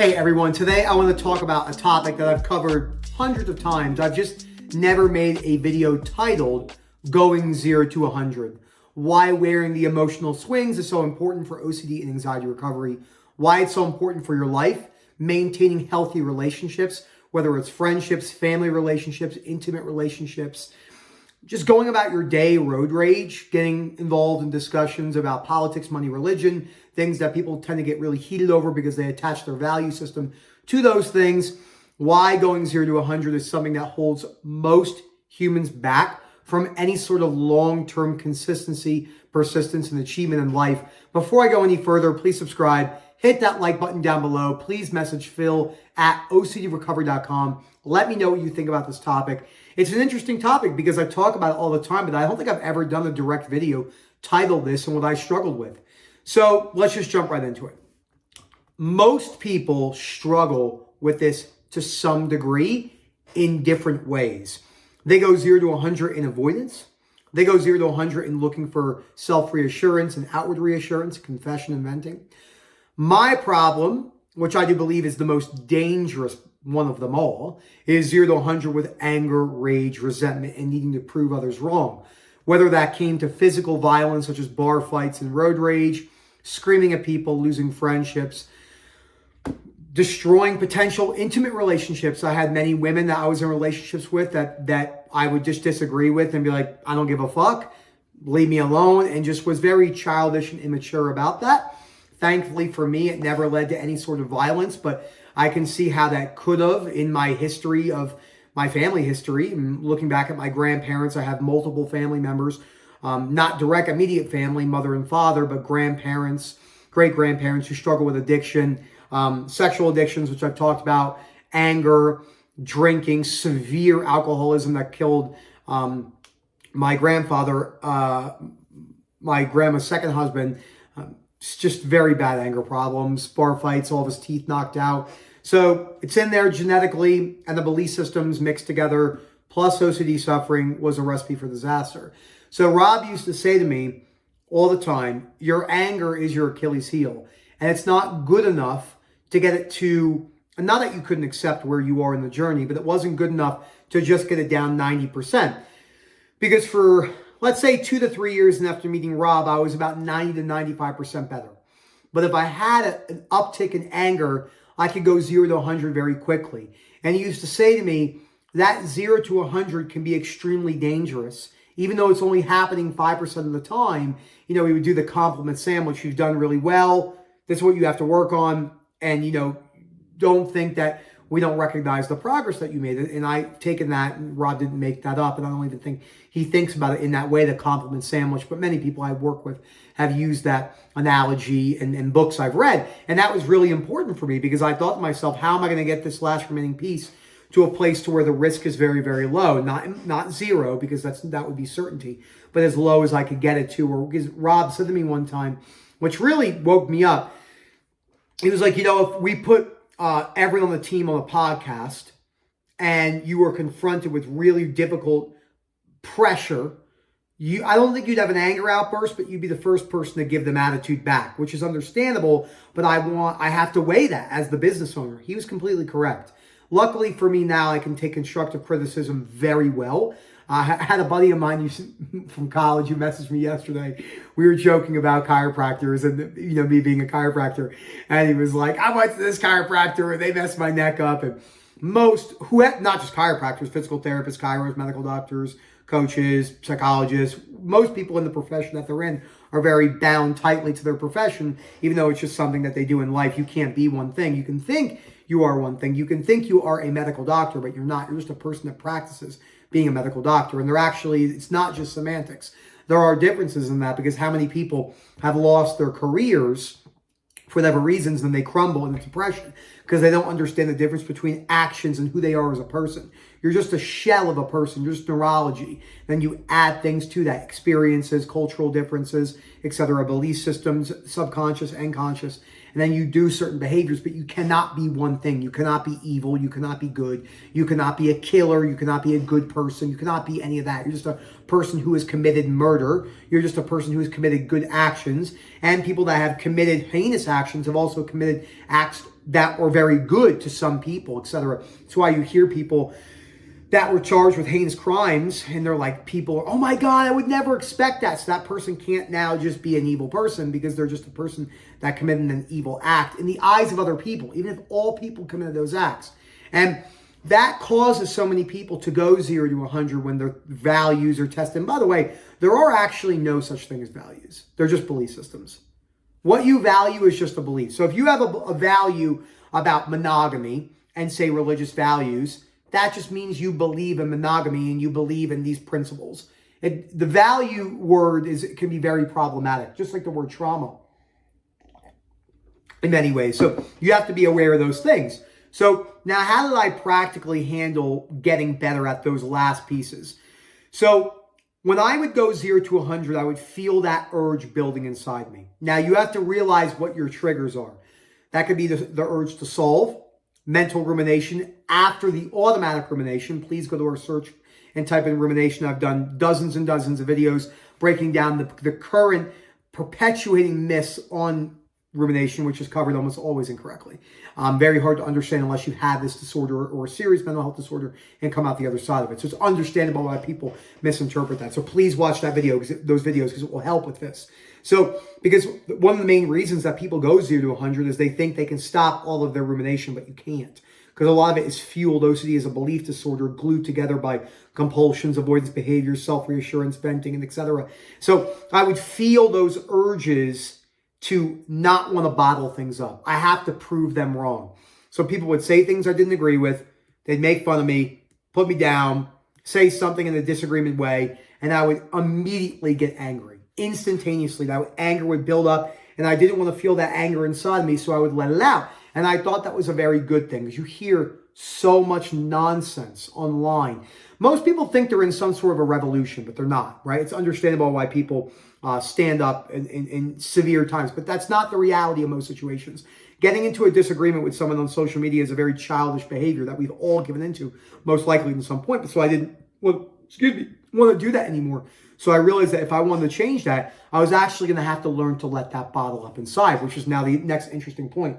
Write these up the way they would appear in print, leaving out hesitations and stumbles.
Hey everyone, today I want to talk about a topic that I've covered hundreds of times. I've just never made a video titled Going 0 to 100. Why wearing the emotional swings is so important for OCD and anxiety recovery. Why it's so important for your life. Maintaining healthy relationships, whether it's friendships, family relationships, intimate relationships. Just going about your day, road rage, getting involved in discussions about politics, money, religion, things that people tend to get really heated over because they attach their value system to those things. Why going 0 to 100 is something that holds most humans back from any sort of long-term consistency, persistence, and achievement in life. Before I go any further, please subscribe. Hit that like button down below. Please message Phil at OCDrecovery.com. Let me know what you think about this topic. It's an interesting topic because I talk about it all the time, but I don't think I've ever done a direct video titled this and what I struggled with. So let's just jump right into it. Most people struggle with this to some degree in different ways. They go 0 to 100 in avoidance. They go 0 to 100 in looking for self-reassurance and outward reassurance, confession and venting. My problem, which I do believe is the most dangerous one of them all, is 0 to 100 with anger, rage, resentment, and needing to prove others wrong. Whether that came to physical violence, such as bar fights and road rage, screaming at people, losing friendships, destroying potential intimate relationships. I had many women that I was in relationships with that I would just disagree with and be like, I don't give a fuck, leave me alone, and just was very childish and immature about that. Thankfully for me, it never led to any sort of violence, but I can see how that could have in my history of my family history. And looking back at my grandparents, I have multiple family members, not direct immediate family, mother and father, but grandparents, great-grandparents who struggle with addiction, sexual addictions, which I've talked about, anger, drinking, severe alcoholism that killed my grandfather, my grandma's second husband. It's just very bad anger problems, bar fights, all of his teeth knocked out. So it's in there genetically, and the belief systems mixed together, plus OCD suffering, was a recipe for disaster. So Rob used to say to me all the time, your anger is your Achilles heel. And it's not good enough to get it to, not that you couldn't accept where you are in the journey, but it wasn't good enough to just get it down 90%. Because for, let's say, 2 to 3 years, and after meeting Rob, I was about 90 to 95% better. But if I had an uptick in anger, I could go 0 to 100 very quickly. And he used to say to me, that 0 to 100 can be extremely dangerous. Even though it's only happening 5% of the time, we would do the compliment sandwich. You've done really well. This is what you have to work on. And, don't think that we don't recognize the progress that you made. And I've taken that, and Rob didn't make that up, and I don't even think he thinks about it in that way, the compliment sandwich. But many people I work with have used that analogy in books I've read. And that was really important for me because I thought to myself, how am I going to get this last remaining piece to a place to where the risk is very, very low? Not zero, because that would be certainty, but as low as I could get it to. Or because Rob said to me one time, which really woke me up, he was like, if we put everyone on the team on a podcast and you were confronted with really difficult pressure, I don't think you'd have an anger outburst, but you'd be the first person to give them attitude back, which is understandable, but I have to weigh that as the business owner. He was completely correct. Luckily for me now, I can take constructive criticism very well. I had a buddy of mine from college who messaged me yesterday. We were joking about chiropractors and, me being a chiropractor. And he was like, I went to this chiropractor and they messed my neck up. And not just chiropractors, physical therapists, chiros, medical doctors, coaches, psychologists, most people in the profession that they're in are very bound tightly to their profession, even though it's just something that they do in life. You can't be one thing. You can think you are one thing. You can think you are a medical doctor, but you're not. You're just a person that practices being a medical doctor. And it's not just semantics. There are differences in that, because how many people have lost their careers for whatever reasons, and they crumble into depression because they don't understand the difference between actions and who they are as a person. You're just a shell of a person. You're just neurology. Then you add things to that, experiences, cultural differences, etc., belief systems, subconscious and conscious. And then you do certain behaviors, but you cannot be one thing. You cannot be evil. You cannot be good. You cannot be a killer. You cannot be a good person. You cannot be any of that. You're just a person who has committed murder. You're just a person who has committed good actions. And people that have committed heinous actions have also committed acts that were very good to some people, etc. That's why you hear people that were charged with heinous crimes, and they're like, people, oh my God, I would never expect that. So that person can't now just be an evil person because they're just a person that committed an evil act in the eyes of other people, even if all people committed those acts. And that causes so many people to go 0 to 100 when their values are tested. And by the way, there are actually no such thing as values. They're just belief systems. What you value is just a belief. So if you have a value about monogamy and say religious values, that just means you believe in monogamy and you believe in these principles. The value word can be very problematic, just like the word trauma in many ways. So you have to be aware of those things. So now how did I practically handle getting better at those last pieces? So when I would go 0 to 100, I would feel that urge building inside me. Now you have to realize what your triggers are. That could be the urge to solve, mental rumination. After the automatic rumination, please go to our search and type in rumination. I've done dozens and dozens of videos breaking down the current perpetuating myths on rumination, which is covered almost always incorrectly. Very hard to understand unless you have this disorder or a serious mental health disorder and come out the other side of it. So it's understandable why people misinterpret that. So please watch those videos because it will help with this. So because one of the main reasons that people go 0 to 100 is they think they can stop all of their rumination, but you can't. Because a lot of it is fueled. OCD is a belief disorder glued together by compulsions, avoidance behaviors, self-reassurance, venting, and etc. So I would feel those urges to not want to bottle things up. I have to prove them wrong. So people would say things I didn't agree with. They'd make fun of me, put me down, say something in a disagreement way, and I would immediately get angry. Instantaneously, that anger would build up, and I didn't want to feel that anger inside me, so I would let it out. And I thought that was a very good thing, because you hear so much nonsense online. Most people think they're in some sort of a revolution, but they're not, right? It's understandable why people stand up in severe times, but that's not the reality of most situations. Getting into a disagreement with someone on social media is a very childish behavior that we've all given into, most likely at some point. But so I didn't want to do that anymore. So I realized that if I wanted to change that, I was actually going to have to learn to let that bottle up inside, which is now the next interesting point.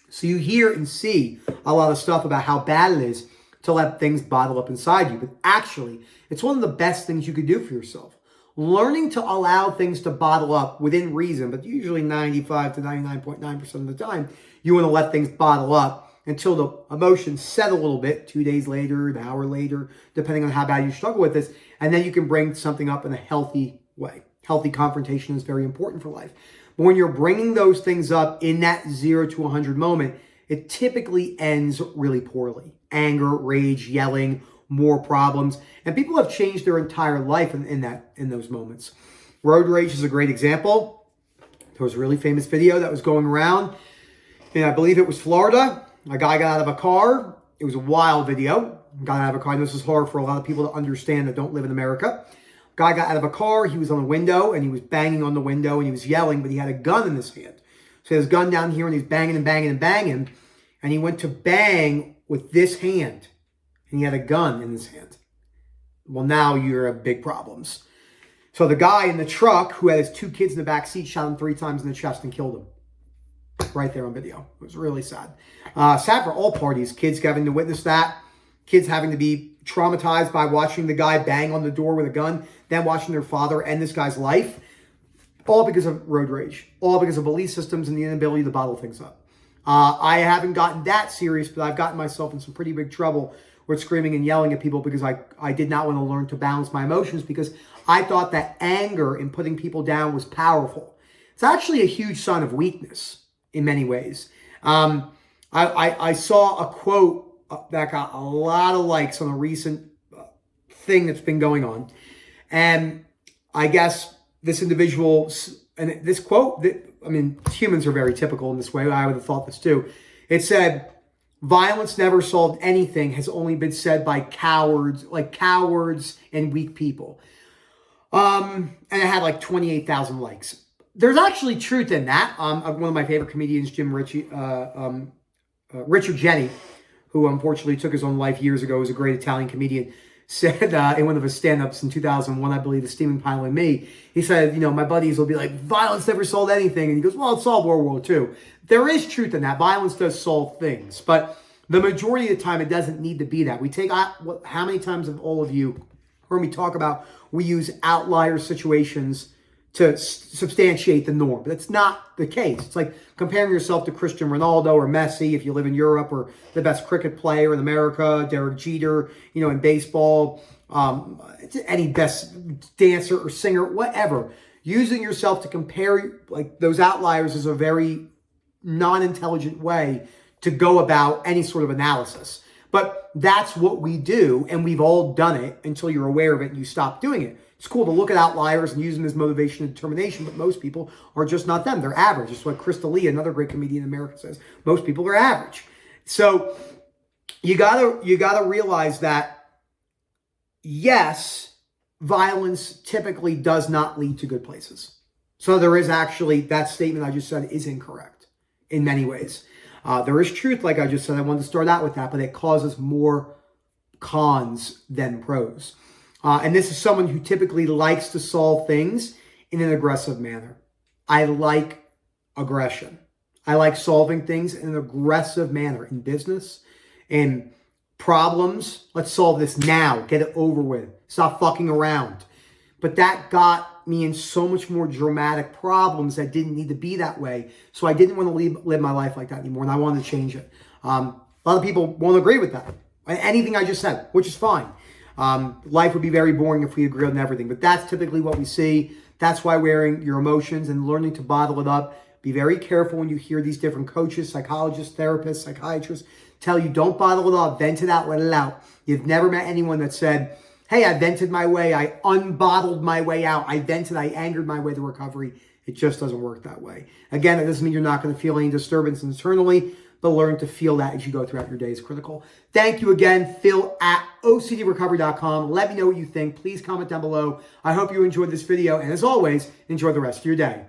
So you hear and see a lot of stuff about how bad it is to let things bottle up inside you. But actually, it's one of the best things you could do for yourself. Learning to allow things to bottle up within reason, but usually 95 to 99.9% of the time, you want to let things bottle up until the emotions set a little bit, 2 days later, an hour later, depending on how bad you struggle with this. And then you can bring something up in a healthy way. Healthy confrontation is very important for life. But when you're bringing those things up in that 0 to 100 moment, it typically ends really poorly. Anger, rage, yelling, more problems. And people have changed their entire life in those moments. Road rage is a great example. There was a really famous video that was going around, and I believe it was Florida. A guy got out of a car. It was a wild video. Got out of a car. And this is hard for a lot of people to understand that don't live in America. Guy got out of a car. He was on a window, and he was banging on the window, and he was yelling, but he had a gun in his hand. So he has his gun down here, and he's banging and banging and banging. And he went to bang with this hand, and he had a gun in his hand. Well, now you're have big problems. So the guy in the truck who had his 2 kids in the back seat shot him 3 times in the chest and killed him. Right there on video. It was really sad. Sad for all parties. Kids having to witness that. Kids having to be traumatized by watching the guy bang on the door with a gun. Then watching their father end this guy's life. All because of road rage. All because of belief systems and the inability to bottle things up. I haven't gotten that serious, but I've gotten myself in some pretty big trouble with screaming and yelling at people because I did not want to learn to balance my emotions because I thought that anger and putting people down was powerful. It's actually a huge sign of weakness in many ways. I saw a quote that got a lot of likes on a recent thing that's been going on. And I guess this individual, and this quote, I mean, humans are very typical in this way. I would have thought this too. It said, violence never solved anything has only been said by cowards, like cowards and weak people. And it had like 28,000 likes. There's actually truth in that. One of my favorite comedians, Richard Jenny, who unfortunately took his own life years ago, was a great Italian comedian, said in one of his stand-ups in 2001, I believe, the Steaming Pile and Me, he said, my buddies will be like, violence never solved anything. And he goes, well, it solved World War II. There is truth in that. Violence does solve things. But the majority of the time, it doesn't need to be that. We take out, how many times have all of you heard me talk about we use outlier situations to substantiate the norm? But that's not the case. It's like comparing yourself to Cristiano Ronaldo or Messi if you live in Europe, or the best cricket player in America, Derek Jeter, in baseball, any best dancer or singer, whatever. Using yourself to compare like those outliers is a very non-intelligent way to go about any sort of analysis. But that's what we do, and we've all done it until you're aware of it and you stop doing it. It's cool to look at outliers and use them as motivation and determination, but most people are just not them. They're average. It's what Krista Lee, another great comedian in America, says. Most people are average. So you gotta realize that, yes, violence typically does not lead to good places. So there is actually, that statement I just said is incorrect in many ways. There is truth, like I just said. I wanted to start out with that, but it causes more cons than pros. And this is someone who typically likes to solve things in an aggressive manner. I like aggression. I like solving things in an aggressive manner in business, in problems. Let's solve this now. Get it over with. Stop fucking around. But that got me in so much more dramatic problems that didn't need to be that way. So I didn't want to live my life like that anymore, and I wanted to change it. A lot of people won't agree with that. Anything I just said, which is fine. Life would be very boring if we agreed on everything, but that's typically what we see. That's why wearing your emotions and learning to bottle it up. Be very careful when you hear these different coaches, psychologists, therapists, psychiatrists tell you don't bottle it up, vent it out, let it out. You've never met anyone that said, hey, I vented my way, I unbottled my way out, I vented, I angered my way to recovery. It just doesn't work that way. Again, it doesn't mean you're not going to feel any disturbance internally, but learn to feel that as you go throughout your day is critical. Thank you again, Phil at OCDrecovery.com. Let me know what you think. Please comment down below. I hope you enjoyed this video, and as always, enjoy the rest of your day.